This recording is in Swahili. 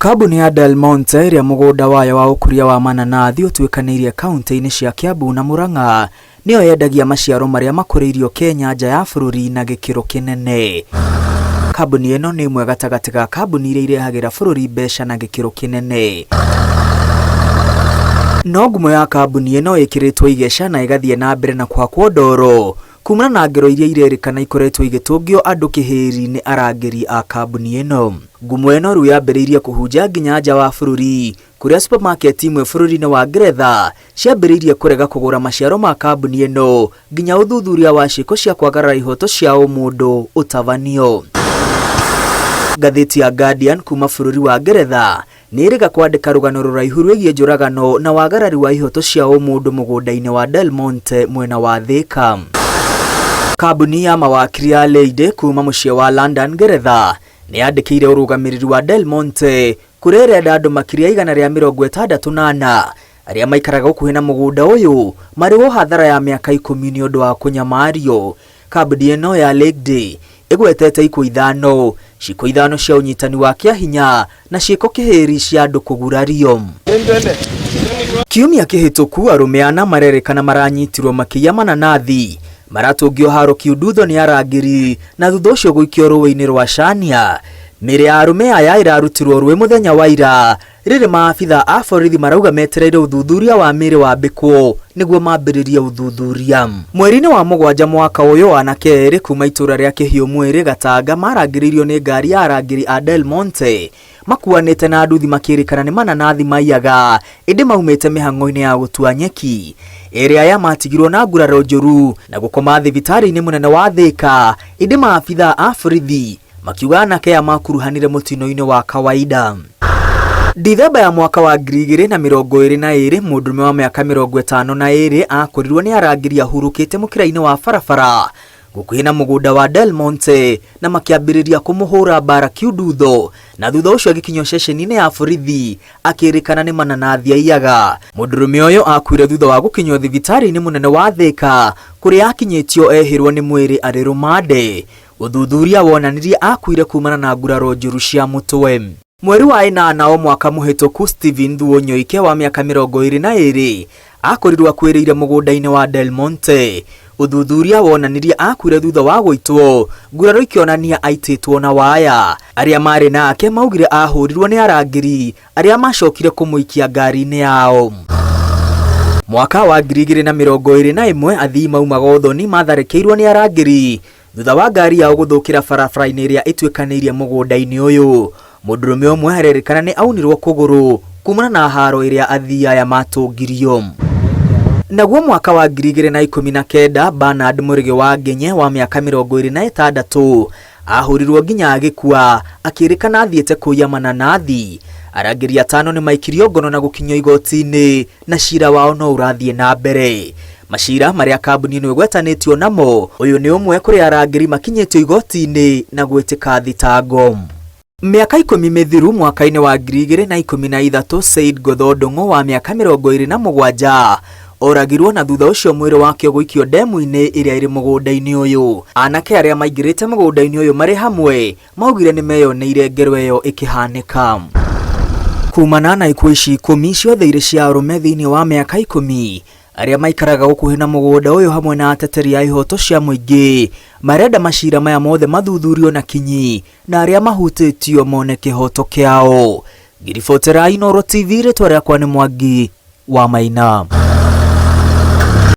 Kambuni ya Del Monte ĩrĩa mũgũnda wayo wa ũkũria wa mananathi ũtuĩkanĩirie kaunti-inĩ cia Kiambu na Murang'a nĩyo yendagia maciaro marĩa makũrĩirio Kenya nja ya bũrũri na gĩkĩro kĩnene. Kambuni ĩno nĩ ĩmwe gatagatĩ ga kambuni iria irehagĩra bũrũri mbeca na gĩkĩro kĩnene. No ngumo ya kambuni ĩno ĩkĩrĩtwo igeca na ĩgathiĩ na mbere na kwakwo ndoro kumana na ngero iria irerĩkana ikoretwo igĩtũngio andũ kĩhĩri nĩ arangĩri a kambuni ĩno. Ngumo ĩno rĩu yambĩrĩirie kũhunja nginya nja wa bũrũri kũrĩa supermarket imwe bũrũri-inĩ wa Ngeretha ciambĩrĩirie kũrega kũgũra maciaro ma kambuni ĩno nginya ũthuthuria wa ciĩko cia kwagarara ihoto cia ũmũndũ ũtabanio. Ngathĩti ya Guardian kuma bũrũri wa Ngeretha nĩ ĩrĩga kwandĩka rũgano rũraihu rwĩgiĩ njũragano na wagarari wa ihoto cia ũmũndũ mũgũnda-inĩ wa Del Monte mwena wa Thika. Kambuni ya mawakiri ya Leyde kuma mũciĩ wa London Ngeretha nĩ yandĩkĩire ũrũgamĩrĩri wa Del Monte kũrĩa ĩrenda andũ makĩria 168 arĩa maikaraga gũkuhĩ na mũgũnda ũyũ marĩhwo hathara ya mĩaka 10 nĩ ũndũ wa kũnyamario. Kambuni ĩno ya Leyde ĩgwetete ikuũ 5, ciĩko 5 cia ũnyitani wa kĩahinya na ciĩko kĩhĩri cia andũ kũgurario. Kiumia kĩhĩtũku arũme ana marerĩkana maranyitirwo makĩiya mananathi maratũngio haro Kiundutho nĩ arangĩri na thutha ũcio gũikio rũĩ-inĩ rwa Chania. Mĩĩrĩ ya arũme aya ĩrarutirwo rũĩ mũthenya wa ira rĩrĩ maabitha a borithi marauga metereire ũthuthuria wa mĩĩrĩ wambĩkwo nĩguo mambĩrĩrie ũthuthuria. Mweri-inĩ wa Mũgwanja mwaka ũyũ anake erĩ kuma itũra rĩa Kĩhiũ Mwĩrĩ Gatanga marangĩrĩirio nĩ ngari ya arangĩri a Del Monte makuanĩte na nduthi makĩrĩkana nĩ mananathi maiyaga ĩndĩ maumĩte mĩhang'o-inĩ ya gũtua nyeki. Erĩ aya matigirwo na nguraro njũru na gũkoma thibitarĩ-inĩ mũnene wa Thika ĩndĩ maabitha a borithi makiuga anake aya makuruhanire mũtino-inĩ wa kawaida. Dithemba ya mwaka wa 2022 mũndũrũme wa mĩaka 52 akorirwo nĩ arangĩri ahurũkĩte mũkĩra-inĩ wa barabara gũkuhĩ na mũgũnda wa Del Monte na makĩambĩrĩria kũmũhũra mbara Kiundutho na thutha ũcio agĩkinywo ceceni-inĩ ya borithi akĩrĩkana nĩ mananathi aiyaga. Mũndũrũme ũyũ akuire thutha wa gũkinywo thibitarĩ-inĩ mũnene wa Thika kũrĩa akinyĩtio ehĩrwo nĩ mwĩrĩ arĩ rũmande. Ũthuthuria wonanirie akuire kumana na nguraro njũru cia mũtwe. Mweri wa 8 mwaka mũhĩtũku Stephen Thuo Nyoike wa mĩaka 22 akorirwo akuĩrĩire mũgũnda-inĩ wa Del Monte. Ũthuthuria wonanirie akuire thutha wa gũitwo nguraro ikĩonania aitĩtwo na waya. Arĩa marĩ nake maugire ahũrirwo nĩ arangĩri arĩa macokire kũmũikia ngari-inĩ yao. Mwaka wa 2021 athii maumaga ũthoni matharĩkĩirwo nĩ arangĩri thutha wa ngari yao gũthũkĩra barabara-inĩ ĩrĩa ĩtuĩkanĩirie mũgũnda-inĩ ũyũ. Mũndũrũme ũmwe arerĩkana nĩ aunirwo kũgũrũ kumana na haro ĩrĩa athii aya matũngirio. Naguo mwaka wa 2019 Bernard Mũrĩgĩ wa Ngenye wa mĩaka 26 ahũrirwo nginya agĩkua akĩrĩkana athiĩte kũiya mananathi. Arangĩri 5 nĩ maikirio ngono na gũkinywo igoti-inĩ na cira wao no ũrathiĩ na mbere. Macira marĩa kambuni ĩno ĩgwetanĩtio namo ũyũ nĩ ũmwe kũrĩ arangĩri makinyĩtio igoti-inĩ na gwĩtĩka thitango. Mĩaka 10 mĩthiru mwaka-inĩ wa 2013 Said Godhodong'o wa mĩaka 27 oragirwo na thutha ũcio mwĩrĩ wake gũikio ndemu-inĩ ĩrĩa ĩrĩ mũgũnda-inĩ ũyũ. Anake arĩa maingĩrĩte mũgũnda-inĩ ũyũ marĩ hamwe maugire nĩ meyoneire ngero ĩyo ĩkĩhanĩka. Kumana na ikuũ ici 10 ciothe irĩ cia arũme thĩinĩ wa mĩaka 10 arĩa maikaraga gũkuhĩ na mũgũnda ũyũ hamwe na ateteri a ihoto cia mũingĩ marenda macira maya mothe mathuthurio na kinyi na arĩa mahutĩtio mone kĩhoto kĩao. Ngiribotera Inooro TV rĩtwa rĩakwa nĩ Mwangi wa Maina.